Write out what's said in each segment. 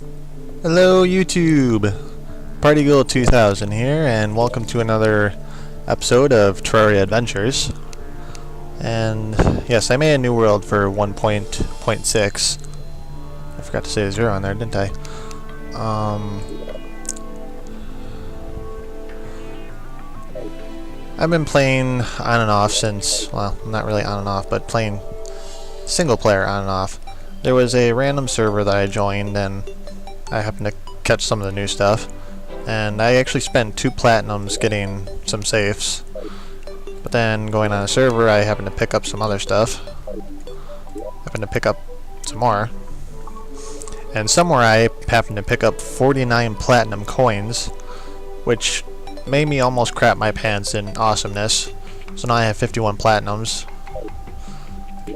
Hello YouTube! Partygirl 2000 here, and welcome to another episode of Terraria Adventures. And yes, I made a new world for 1.6. I forgot to say a 0 on there, didn't I? I've been playing on and off since, well, not really on and off, but playing single player on and off. There was a random server that I joined, and I happened to catch some of the new stuff. And I actually spent 2 platinums getting some safes. But then going on a server, I happened to pick up some other stuff. Happened to pick up some more. And somewhere I happened to pick up 49 platinum coins, which made me almost crap my pants in awesomeness. So now I have 51 platinums.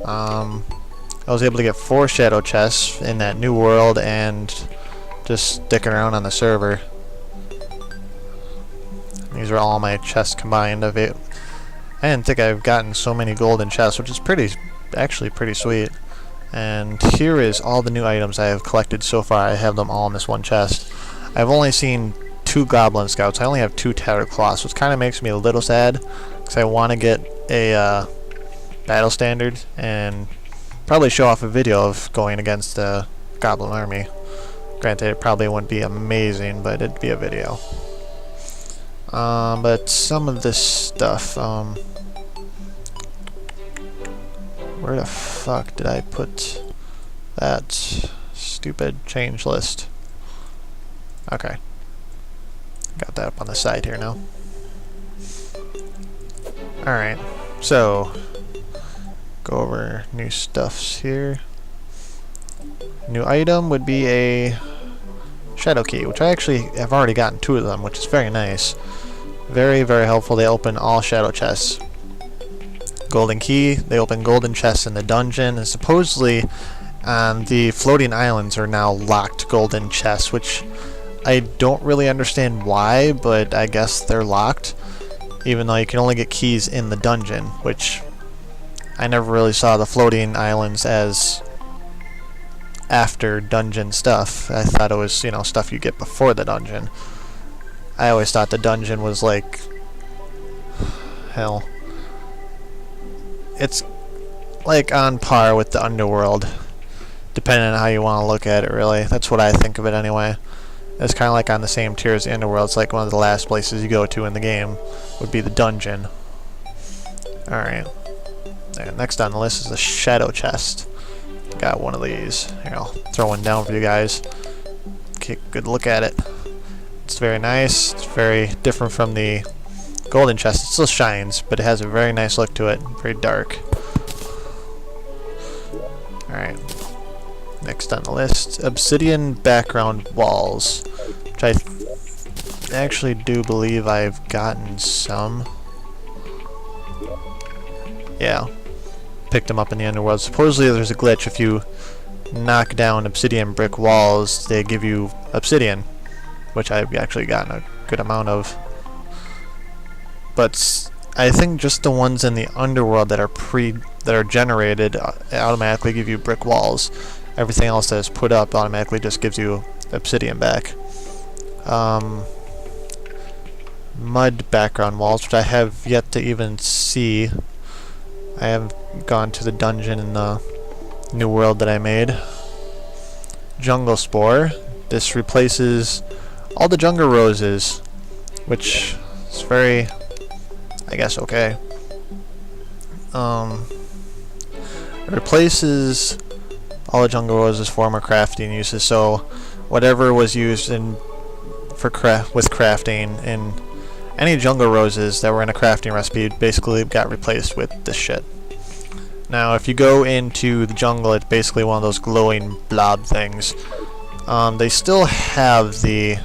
I was able to get 4 shadow chests in that new world and just sticking around on the server. These are all my chests combined. I didn't think I've gotten so many golden chests, which is actually pretty sweet. And here is all the new items I have collected so far. I have them all in this one chest. I've only seen 2 goblin scouts. I only have 2 tattered cloths, which kind of makes me a little sad because I want to get a battle standard and probably show off a video of going against the goblin army. Granted, it probably wouldn't be amazing, but it'd be a video. But some of this stuff, where the fuck did I put that stupid change list? Okay. Got that up on the side here now. Alright, so go over new stuffs here. New item would be a shadow key, which I actually have already gotten 2 of them, which is very nice. Very, very helpful. They open all shadow chests. Golden key, they open golden chests in the dungeon, and supposedly the floating islands are now locked golden chests, which I don't really understand why, but I guess they're locked, even though you can only get keys in the dungeon, which I never really saw the floating islands as after dungeon stuff. I thought it was, you know, stuff you get before the dungeon. I always thought the dungeon was like, hell, it's like on par with the underworld, depending on how you want to look at it, really. That's what I think of it anyway. It's kind of like on the same tier as the underworld. It's like one of the last places you go to in the game would be the dungeon. Alright. Next on the list is the shadow chest. Got one of these. Here, I'll throw one down for you guys. Okay, good look at it. It's very nice. It's very different from the golden chest. It still shines, but it has a very nice look to it. Very dark. Alright. Next on the list, obsidian background walls, which I actually do believe I've gotten some. Yeah. Picked them up in the underworld. Supposedly there's a glitch. If you knock down obsidian brick walls, they give you obsidian, which I've actually gotten a good amount of. But I think just the ones in the underworld that are generated automatically give you brick walls. Everything else that is put up automatically just gives you obsidian back. Mud background walls, which I have yet to even see. I haven't gone to the dungeon in the new world that I made. Jungle spore. This replaces all the jungle roses, which is very, I guess, okay. It replaces all the jungle roses for more crafting uses. So whatever was used with crafting in any jungle roses that were in a crafting recipe basically got replaced with this shit. Now if you go into the jungle, it's basically one of those glowing blob things. They still have the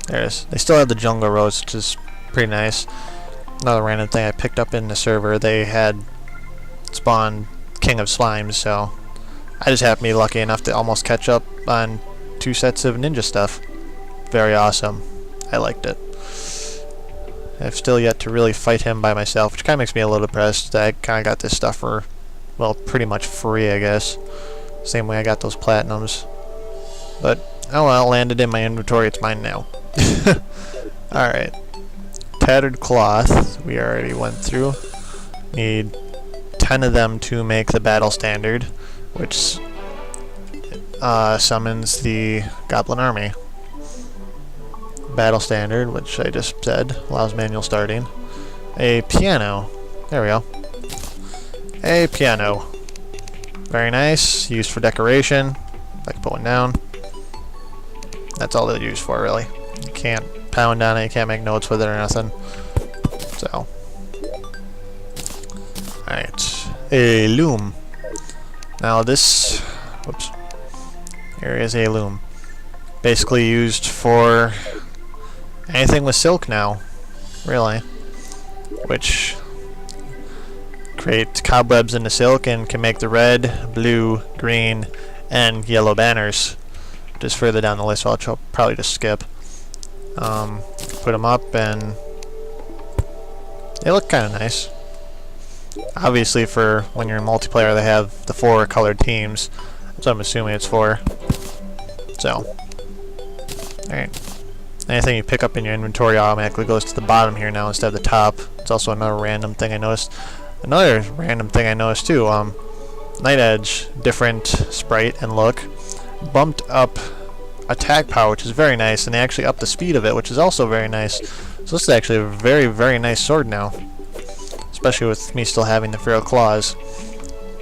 there it is. They still have the jungle rose, which is pretty nice. Another random thing I picked up in the server, they had spawned King of Slimes, so I just happened to be lucky enough to almost catch up on 2 sets of ninja stuff. Very awesome. I liked it. I've still yet to really fight him by myself, which kind of makes me a little depressed. I kind of got this stuff for well, pretty much free, I guess. Same way I got those platinums. But, oh well, landed in my inventory, it's mine now. Alright. Tattered cloth, we already went through. Need 10 of them to make the battle standard, which summons the goblin army. Battle standard, which I just said, allows manual starting. A piano. There we go. A piano. Very nice. Used for decoration. I can put one down. That's all they're used for, really. You can't pound on it, you can't make notes with it or nothing. So. Alright. A loom. Now this... Whoops. Here is a loom. Basically used for anything with silk now. Really. Which creates cobwebs into silk and can make the red, blue, green, and yellow banners. Just further down the list, I'll probably just skip. Put them up and they look kind of nice. Obviously for when you're in multiplayer they have the 4 colored teams. That's what I'm assuming it's for. So, alright. Anything you pick up in your inventory automatically goes to the bottom here now instead of the top. It's also another random thing I noticed. Another random thing I noticed too, Night Edge, different sprite and look, bumped up attack power, which is very nice, and they actually upped the speed of it, which is also very nice. So this is actually a very, very nice sword now. Especially with me still having the feral claws.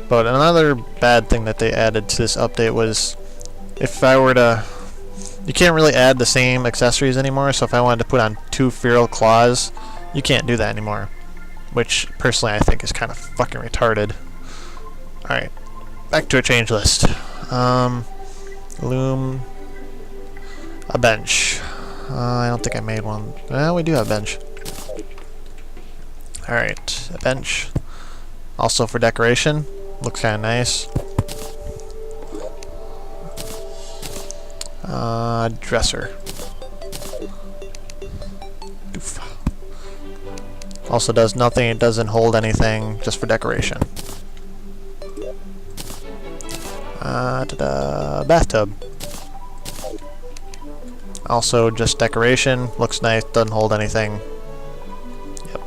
But another bad thing that they added to this update was if I were to... You can't really add the same accessories anymore, so if I wanted to put on 2 feral claws, you can't do that anymore. Which, personally, I think is kind of fucking retarded. Alright, back to a change list. Loom... A bench. I don't think I made one. Well, we do have a bench. Alright, a bench. Also for decoration. Looks kind of nice. Dresser. Oof. Also does nothing, it doesn't hold anything, just for decoration. Bathtub. Also just decoration, looks nice, doesn't hold anything. Yep.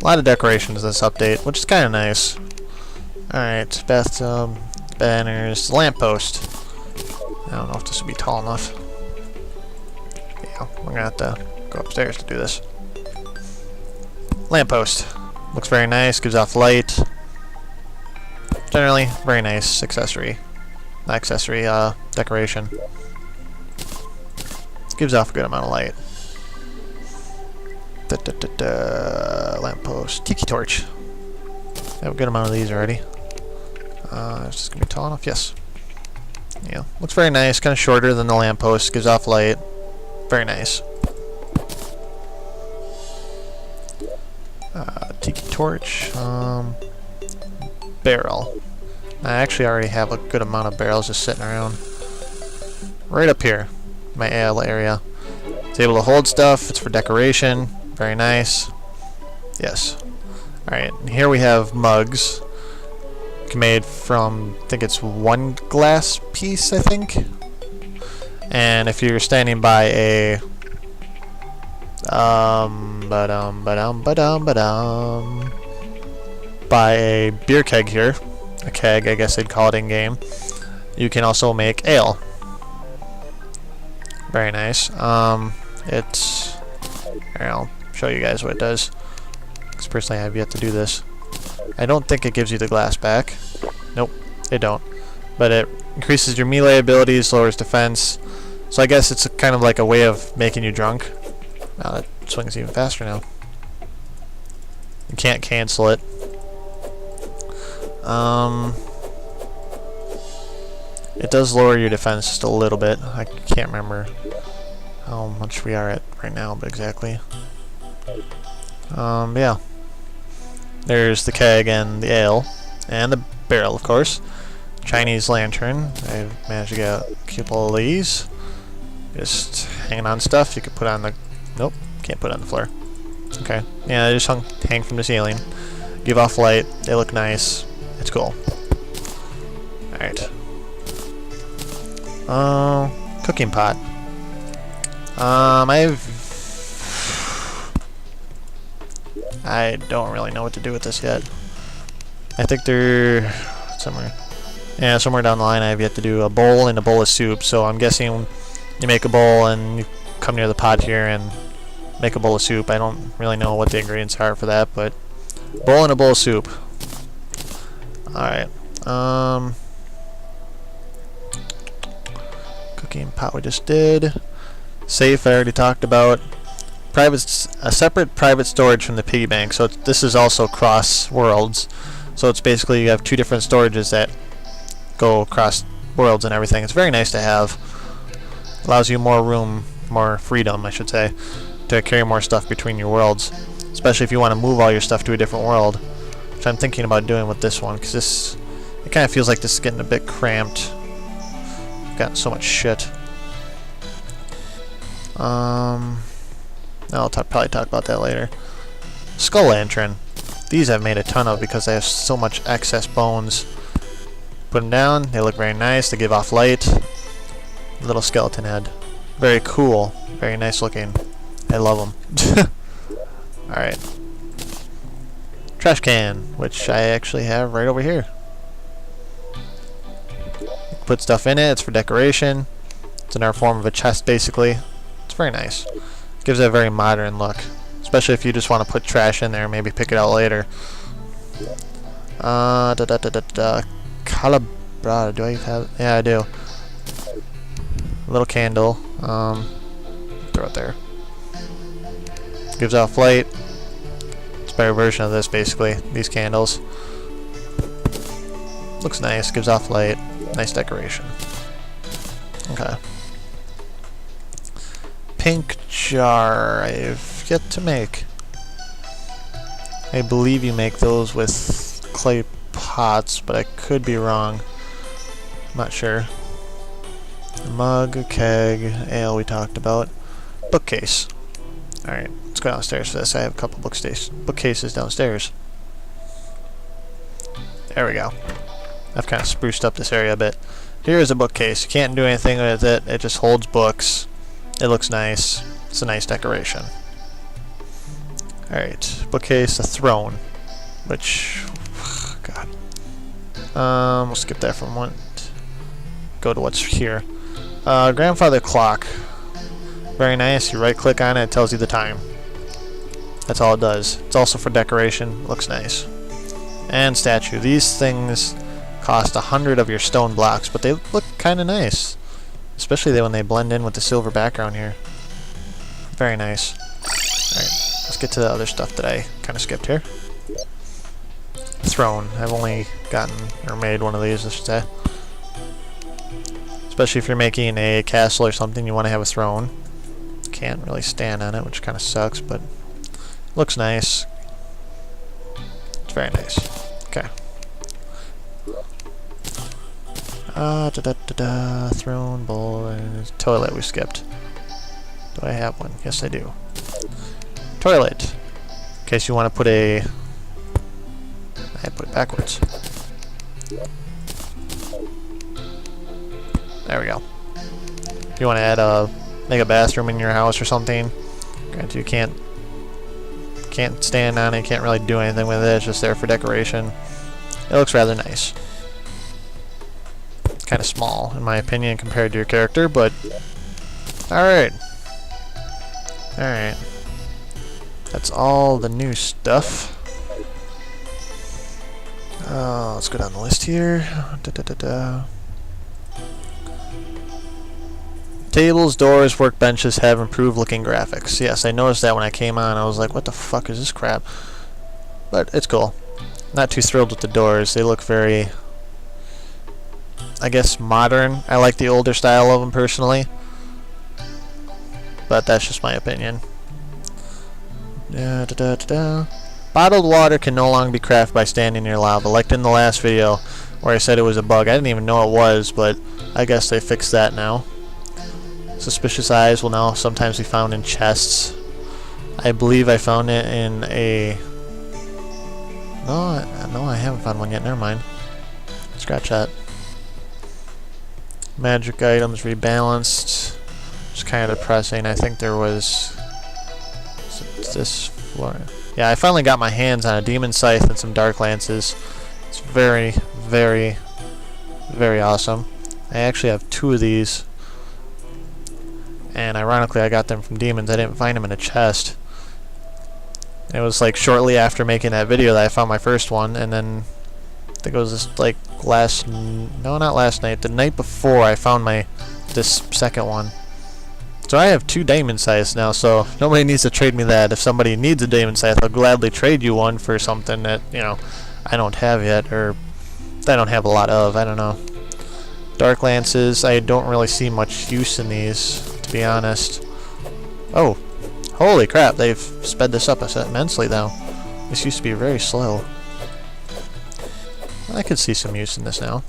A lot of decorations in this update, which is kind of nice. Alright, bathtub, banners, lamppost. I don't know if this will be tall enough. Yeah, we're gonna have to go upstairs to do this. Lamppost. Looks very nice, gives off light. Generally, very nice accessory. Not accessory, decoration. Gives off a good amount of light. Lamppost. Tiki torch. I have a good amount of these already. Is this gonna be tall enough? Yes. Yeah. Looks very nice, kind of shorter than the lamppost. Gives off light. Very nice. Tiki torch. Barrel. I actually already have a good amount of barrels just sitting around. Right up here. My ale area. It's able to hold stuff. It's for decoration. Very nice. Yes. Alright, here we have mugs. Made from, I think it's 1 glass piece, I think. And if you're standing by a by a beer keg here, a keg I guess they'd call it in game, you can also make ale. Very nice. It's here, I'll show you guys what it does, because personally I have yet to do this. I don't think it gives you the glass back. Nope, it don't. But it increases your melee abilities, lowers defense. So I guess it's kind of like a way of making you drunk. Wow, that swings even faster now. You can't cancel it. It does lower your defense just a little bit. I can't remember how much we are at right now, but exactly. Yeah. There's the keg and the ale, and the barrel, of course. Chinese lantern. I managed to get a couple of these. Just hanging on stuff. You could put on the... Nope, can't put it on the floor. Okay. Yeah, they just hang from the ceiling. give off light, they look nice. It's cool. Alright. Cooking pot. I don't really know what to do with this yet. I think they're somewhere. Yeah, somewhere down the line I have yet to do a bowl and a bowl of soup. So I'm guessing you make a bowl and you come near the pot here and make a bowl of soup. I don't really know what the ingredients are for that, but bowl and a bowl of soup. Alright. Cooking pot we just did. Safe I already talked about. A separate private storage from the piggy bank. So this is also cross worlds. So it's basically you have two different storages that go across worlds and everything. It's very nice to have. Allows you more room, more freedom, I should say, to carry more stuff between your worlds. Especially if you want to move all your stuff to a different world, which I'm thinking about doing with this one, because it kind of feels like this is getting a bit cramped. I've got so much shit. I'll probably talk about that later. Skull lantern. These I've made a ton of because they have so much excess bones. Put them down, they look very nice, they give off light. Little skeleton head. Very cool, very nice looking. I love them. Alright. Trash can, which I actually have right over here. Put stuff in it, it's for decoration. It's in our form of a chest basically. It's very nice. Gives it a very modern look. Especially if you just want to put trash in there and maybe pick it out later. Calibra, do I have? Yeah, I do. A little candle. Throw it there. Gives off light. It's a better version of this, basically. These candles. Looks nice. Gives off light. Nice decoration. Okay. Pink jar. I've yet to make. I believe you make those with clay pots, but I could be wrong. I'm not sure. A mug, a keg, ale we talked about. Bookcase. Alright, let's go downstairs for this. I have a couple bookcases downstairs. There we go. I've kind of spruced up this area a bit. Here is a bookcase. You can't do anything with it. It just holds books. It looks nice. It's a nice decoration. Alright, bookcase, a throne. Which, God. We'll skip that for a moment. Go to what's here. Grandfather clock. Very nice. You right click on it, it tells you the time. That's all it does. It's also for decoration. Looks nice. And statue. These things cost 100 of your stone blocks, but they look kind of nice. Especially when they blend in with the silver background here. Very nice. Alright, let's get to the other stuff that I kind of skipped here. Throne. I've only gotten, or made one of these, I should say. Especially if you're making a castle or something, you want to have a throne. Can't really stand on it, which kind of sucks, but looks nice. It's very nice. Okay. Throne, bowl, toilet we skipped. Do I have one? Yes, I do. Toilet. In case you want to put a... I put it backwards. There we go. If you want to add make a bathroom in your house or something, granted you can't stand on it, can't really do anything with it, it's just there for decoration. It looks rather nice. Kind of small, in my opinion, compared to your character, but alright. Alright. That's all the new stuff. Let's go down the list here. Tables, doors, workbenches have improved looking graphics. Yes, I noticed that when I came on. I was like, what the fuck is this crap? But it's cool. Not too thrilled with the doors. They look very, I guess, modern. I like the older style of them personally. But that's just my opinion. Bottled water can no longer be crafted by standing near lava. Like in the last video where I said it was a bug. I didn't even know it was, but I guess they fixed that now. Suspicious eyes will now sometimes be found in chests. I believe I found it in a No, I haven't found one yet. Never mind. Scratch that. Magic items rebalanced. It's kind of depressing. I think there was this floor. Yeah, I finally got my hands on a demon scythe and some dark lances. It's very, very, very awesome. I actually have 2 of these, and ironically, I got them from demons. I didn't find them in a chest. It was like shortly after making that video that I found my first one, and then I think it was just like not last night, the night before I found this second one. So I have 2 diamond scythes now, so nobody needs to trade me that. If somebody needs a diamond scythe, I'll gladly trade you one for something that, you know, I don't have yet, or I don't have a lot of. I don't know. Dark lances, I don't really see much use in these, to be honest. Oh, holy crap, they've sped this up immensely now. This used to be very slow. I could see some use in this now.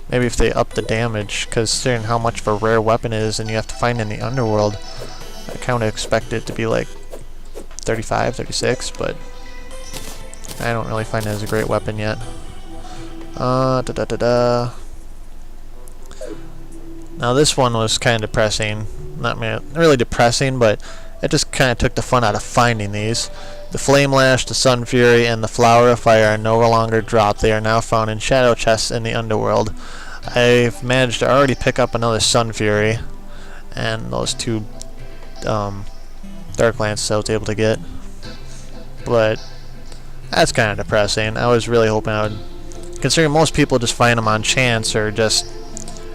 Maybe if they up the damage, because considering how much of a rare weapon it is and you have to find in the underworld, I kind of expect it to be like 35, 36, but I don't really find it as a great weapon yet. Now this one was kind of depressing. Not really depressing, but it just kind of took the fun out of finding these. The Flame Lash, the Sun Fury, and the Flower of Fire are no longer dropped. They are now found in shadow chests in the underworld. I've managed to already pick up another Sun Fury, and those 2 Dark Lances I was able to get. But that's kind of depressing. I was really hoping I would, considering most people just find them on chance, or just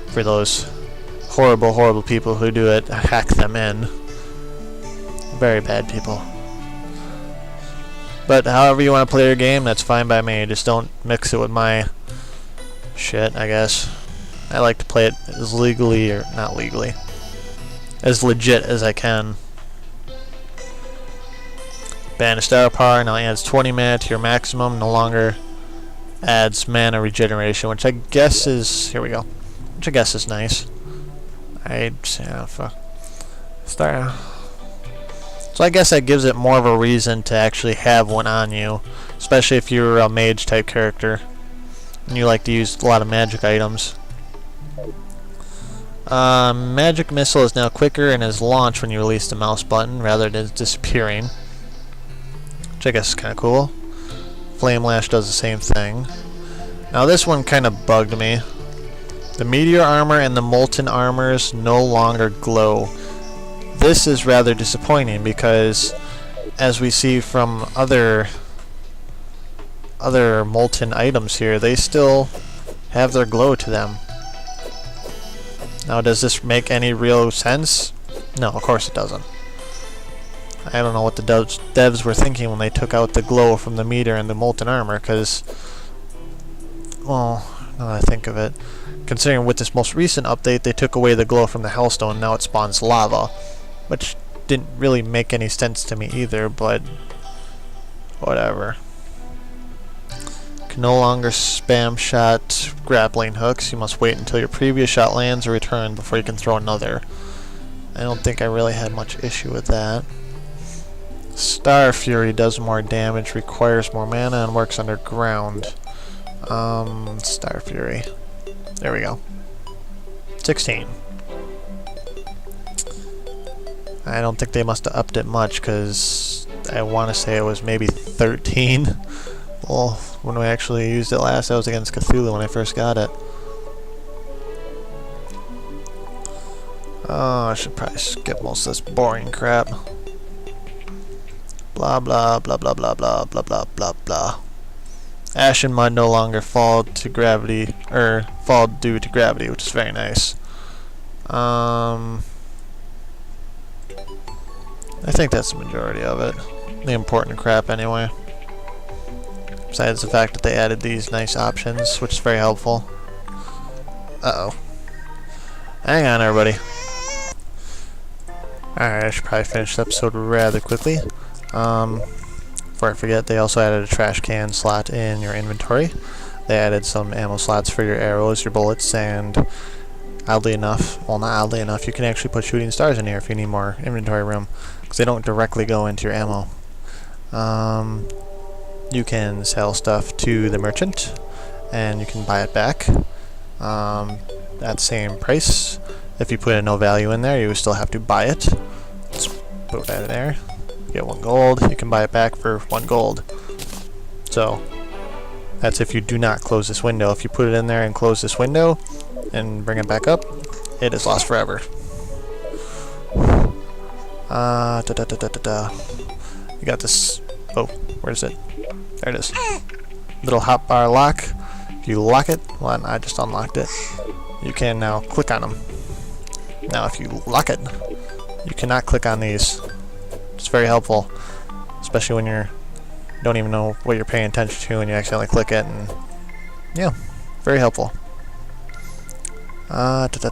for those horrible, horrible people who do it, hack them in. Very bad people. But however you want to play your game, that's fine by me. Just don't mix it with my shit, I guess. I like to play it as legally, or not legally, as legit as I can. Banish Star Power now adds 20 mana to your maximum. No longer adds mana regeneration, which I guess is, here we go, which I guess is nice. Fuck. So I guess that gives it more of a reason to actually have one on you, especially if you're a mage type character and you like to use a lot of magic items. Magic Missile is now quicker and is launched when you release the mouse button rather than disappearing, which I guess is kind of cool. Flame Lash does the same thing. Now this one kind of bugged me. The Meteor Armor and the Molten Armors no longer glow. This is rather disappointing because, as we see from other molten items here, they still have their glow to them. Now, does this make any real sense? No, of course it doesn't. I don't know what the devs were thinking when they took out the glow from the meteor and the molten armor, because, well, now that I think of it, considering with this most recent update they took away the glow from the Hellstone, now it spawns lava, which didn't really make any sense to me either, but whatever. Can no longer spam shot grappling hooks. You must wait until your previous shot lands or return before you can throw another. I don't think I really had much issue with that. Star Fury does more damage, requires more mana, and works underground. Star Fury. There we go. 16. I don't think they must have upped it much, because I want to say it was maybe 13. Well, when we actually used it last, I was against Cthulhu when I first got it. Oh, I should probably skip most of this boring crap. Blah blah blah blah blah blah blah blah blah blah. Ash and mud no longer fall to gravity, or fall due to gravity, which is very nice. I think that's the majority of it. The important crap, anyway. Besides the fact that they added these nice options, which is very helpful. Uh-oh. Hang on, everybody. Alright, I should probably finish the episode rather quickly. Before I forget, they also added a trash can slot in your inventory. They added some ammo slots for your arrows, your bullets, and oddly enough, well, not oddly enough, you can actually put shooting stars in here if you need more inventory room, because they don't directly go into your ammo. you can sell stuff to the merchant, and you can buy it back at the same price. If you put a no value in there, you still have to buy it. Let's put that in there. Get 1 gold. You can buy it back for 1 gold. So that's if you do not close this window. If you put it in there and close this window and bring it back up, it is lost forever. You got this. Oh, where's it? There it is. Little hotbar lock. If you lock it, well, I just unlocked it. You can now click on them. Now, if you lock it, you cannot click on these. It's very helpful, especially when you don't even know what you're paying attention to and you accidentally click it, and yeah, very helpful. Blah blah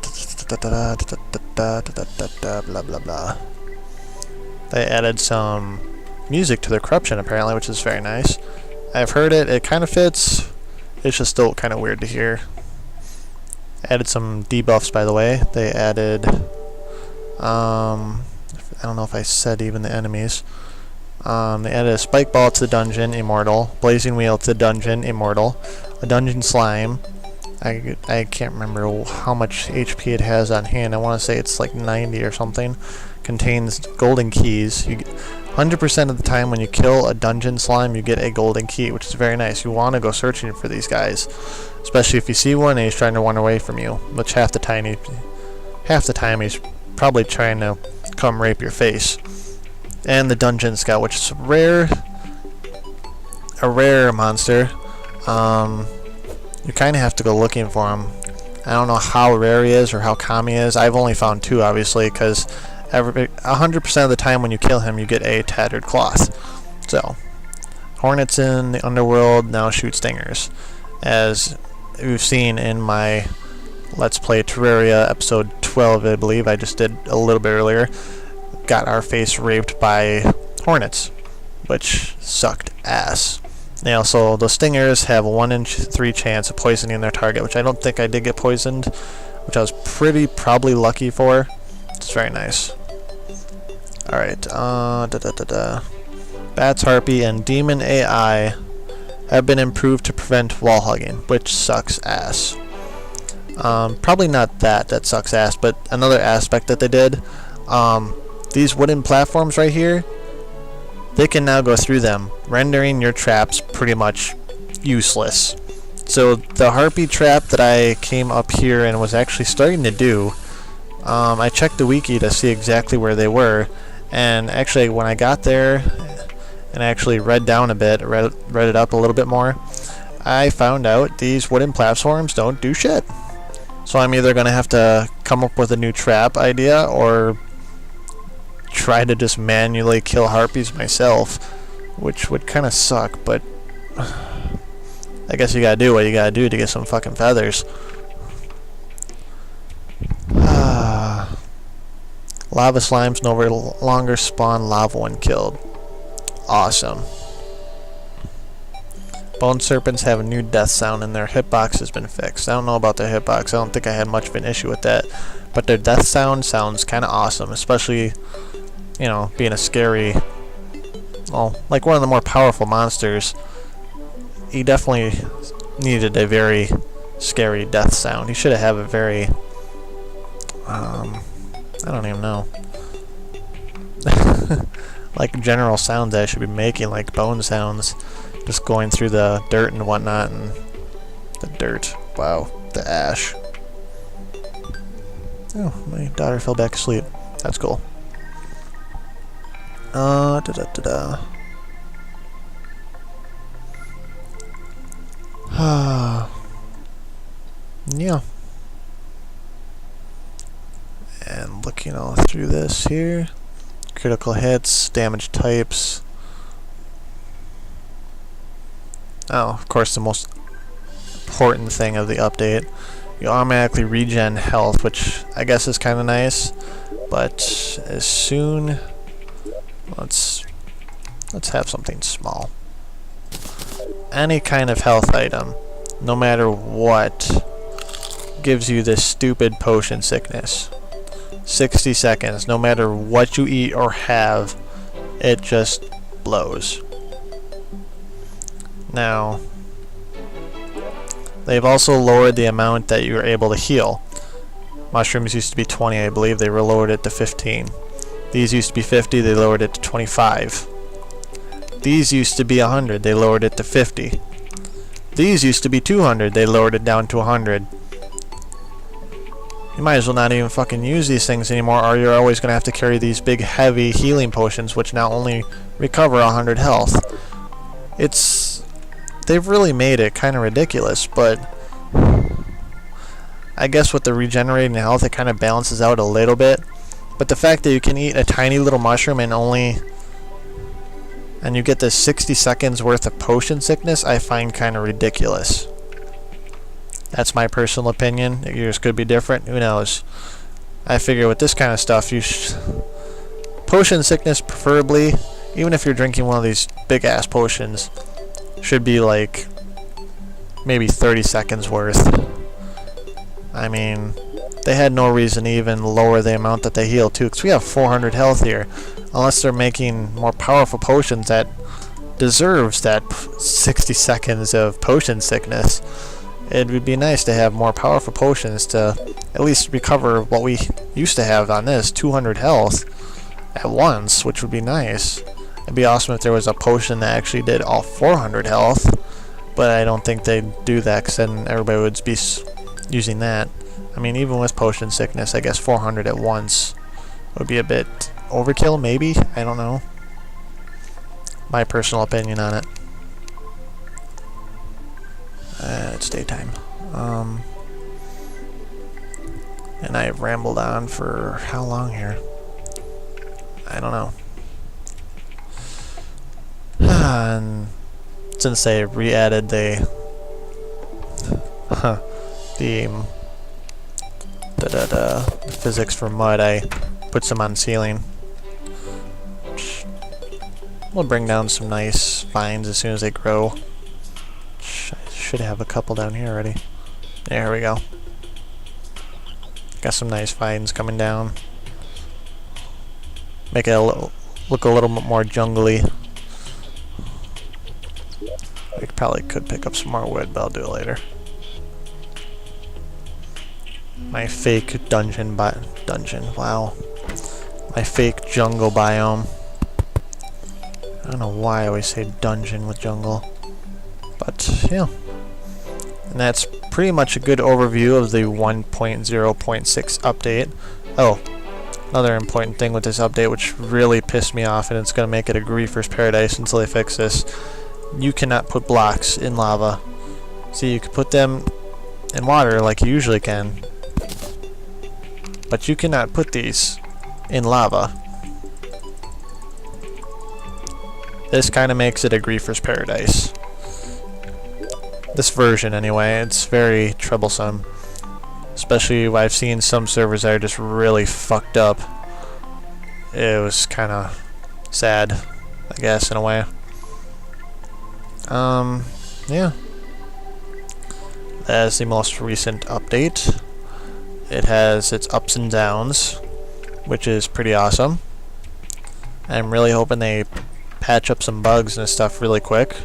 blah. They added some music to the corruption apparently, which is very nice. I've heard it. It kind of fits. It's just still kind of weird to hear. Added some debuffs, by the way. They added I don't know if I said even the enemies. They added a spike ball to the dungeon, immortal. Blazing wheel to the dungeon, immortal. A dungeon slime. I can't remember how much HP it has on hand. I want to say it's like 90 or something. Contains golden keys. 100% of the time when you kill a dungeon slime, you get a golden key, which is very nice. You want to go searching for these guys, especially if you see one and he's trying to run away from you. Which half the time he's probably trying to come rape your face. And the dungeon scout, which is a rare monster. You kind of have to go looking for him. I don't know how rare he is or how common he is. I've only found 2, obviously, because 100% of the time when you kill him, you get a tattered cloth. So, hornets in the underworld now shoot stingers. As we've seen in my Let's Play Terraria episode 12, I believe, I just did a little bit earlier, got our face raped by hornets, which sucked ass. They also, the stingers have a 1 in 3 chance of poisoning their target, which I don't think I did get poisoned, which I was probably lucky for. It's very nice. Alright, Bats, Harpy, and Demon AI have been improved to prevent wall hugging, which sucks ass. Probably not that sucks ass, but another aspect that they did, these wooden platforms right here, they can now go through them, rendering your traps pretty much useless. So the harpy trap that I came up here and was actually starting to do, I checked the wiki to see exactly where they were, and actually when I got there and actually read down a bit, read it up a little bit more, I found out these wooden platforms don't do shit. So I'm either going to have to come up with a new trap idea or try to just manually kill harpies myself, which would kind of suck, but I guess you gotta do what you gotta do to get some fucking feathers. Lava slimes no longer spawn lava when killed. Awesome. Bone serpents have a new death sound and their hitbox has been fixed. I don't know about their hitbox. I don't think I had much of an issue with that, but their death sound sounds kind of awesome, especially, you know, being a scary, well, like one of the more powerful monsters. He definitely needed a very scary death sound. He should have a very, I don't even know, like general sounds that I should be making, like bone sounds, just going through the dirt and whatnot, and the dirt, wow, the ash. Oh, my daughter fell back asleep. That's cool. Yeah. And looking all through this here, critical hits, damage types. Oh, of course, the most important thing of the update, you automatically regen health, which I guess is kind of nice. But as soon, let's have something small. Any kind of health item, no matter what, gives you this stupid potion sickness. 60 seconds, no matter what you eat or have, it just blows. Now, they've also lowered the amount that you're able to heal. Mushrooms used to be 20, I believe. They lowered it to 15. These used to be 50. They lowered it to 25. These used to be 100. They lowered it to 50. These used to be 200. They lowered it down to 100. You might as well not even fucking use these things anymore, or you're always going to have to carry these big, heavy healing potions, which now only recover 100 health. They've really made it kind of ridiculous, but I guess with the regenerating health, it kind of balances out a little bit. But the fact that you can eat a tiny little mushroom and you get this 60 seconds worth of potion sickness, I find kind of ridiculous. That's my personal opinion. Yours could be different. Who knows? I figure with this kind of stuff, potion sickness preferably, even if you're drinking one of these big ass potions, should be like maybe 30 seconds worth. I mean, they had no reason to even lower the amount that they heal too, because we have 400 health here. Unless they're making more powerful potions that deserves that 60 seconds of potion sickness. It would be nice to have more powerful potions to at least recover what we used to have on this, 200 health at once, which would be nice. It'd be awesome if there was a potion that actually did all 400 health, but I don't think they'd do that, because then everybody would be using that. I mean, even with potion sickness, I guess 400 at once would be a bit overkill, maybe? I don't know. My personal opinion on it. It's daytime. And I've rambled on for how long here? I don't know. And since they re-added the physics for mud, I put some on ceiling. We'll bring down some nice vines as soon as they grow. I should have a couple down here already. There we go. Got some nice vines coming down. Make it look a little bit more jungly. I probably could pick up some more wood, but I'll do it later. My fake dungeon, wow. My fake jungle biome. I don't know why I always say dungeon with jungle. But, yeah. And that's pretty much a good overview of the 1.0.6 update. Oh, another important thing with this update, which really pissed me off, and it's going to make it a griefer's paradise until they fix this. You cannot put blocks in lava. See, you can put them in water like you usually can, but you cannot put these in lava. This kind of makes it a griefer's paradise. This version, anyway, it's very troublesome. Especially when I've seen some servers that are just really fucked up. It was kind of sad, I guess, in a way. Yeah. That is the most recent update. It has its ups and downs, which is pretty awesome. I'm really hoping they patch up some bugs and stuff really quick.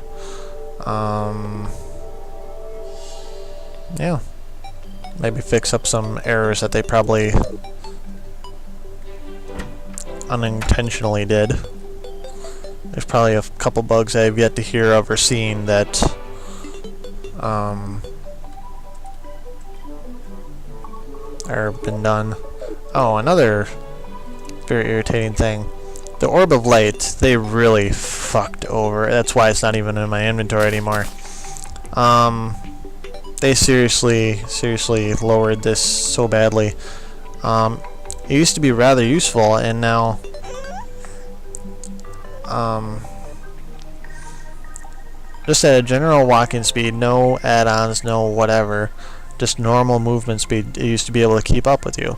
Yeah. Maybe fix up some errors that they probably unintentionally did. There's probably a couple bugs I've yet to hear of or seen that are been done. Oh, another very irritating thing. The Orb of Light, they really fucked over. That's why it's not even in my inventory anymore. They seriously lowered this so badly. It used to be rather useful, and now just at a general walking speed, no add-ons, no whatever, just normal movement speed, it used to be able to keep up with you.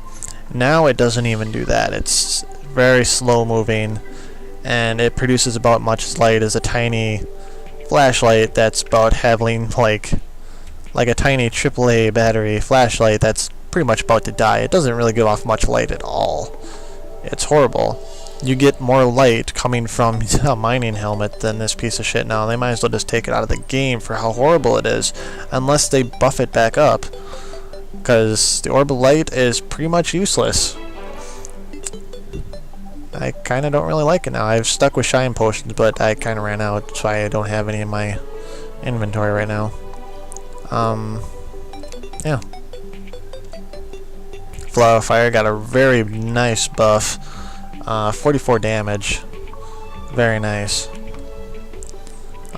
Now it doesn't even do that. It's very slow moving, and it produces about much light as a tiny flashlight that's about having like a tiny AAA battery flashlight that's pretty much about to die. It doesn't really give off much light at all. It's horrible. you get more light coming from a mining helmet than this piece of shit now. They might as well just take it out of the game for how horrible it is, unless they buff it back up, because the orb of light is pretty much useless. I kind of don't really like it now. I've stuck with shine potions, but I kind of ran out, so I don't have any in my inventory right now. Yeah. Flower of Fire got a very nice buff. 44 damage. Very nice.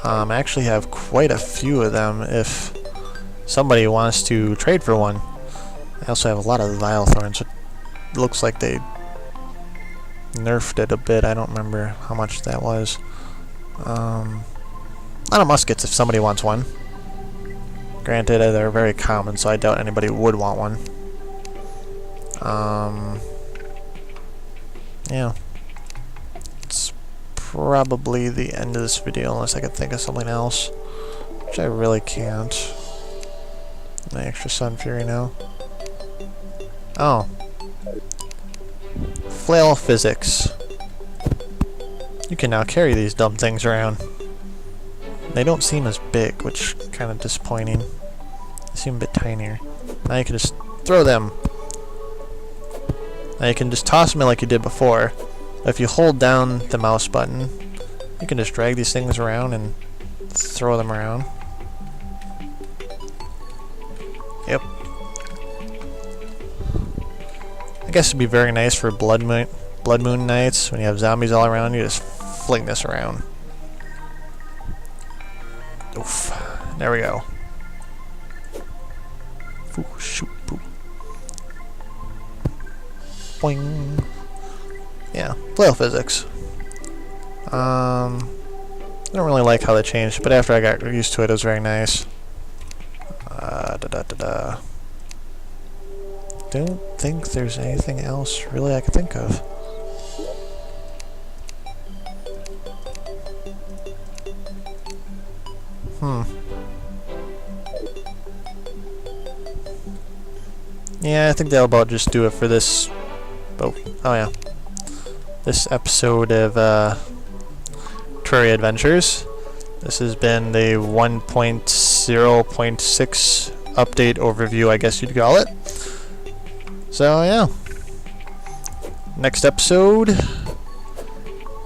I actually have quite a few of them if somebody wants to trade for one. I also have a lot of Vile Thorns. It looks like they nerfed it a bit. I don't remember how much that was. A lot of muskets if somebody wants one. Granted, they're very common, so I doubt anybody would want one. Yeah. It's probably the end of this video unless I can think of something else. Which I really can't. My extra Sun Fury now. Oh. Flail physics. You can now carry these dumb things around. They don't seem as big, which is kind of disappointing. They seem a bit tinier. Now you can just throw them. Now you can just toss them like you did before. If you hold down the mouse button, you can just drag these things around and throw them around. Yep. I guess it'd be very nice for Blood Moon nights when you have zombies all around. You just fling this around. Oof. There we go. Ooh, shoot, boop. Boing. Yeah, flail physics. I don't really like how they changed, but after I got used to it, it was very nice. Don't think there's anything else really I could think of. Yeah, I think that'll about just do it for this. Oh yeah. This episode of Terraria Adventures. This has been the 1.0.6 update overview, I guess you'd call it. So yeah. Next episode.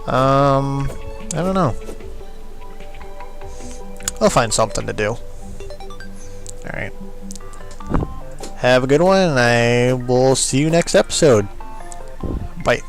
I don't know. I'll find something to do. Alright. Have a good one, and I will see you next episode. Bye.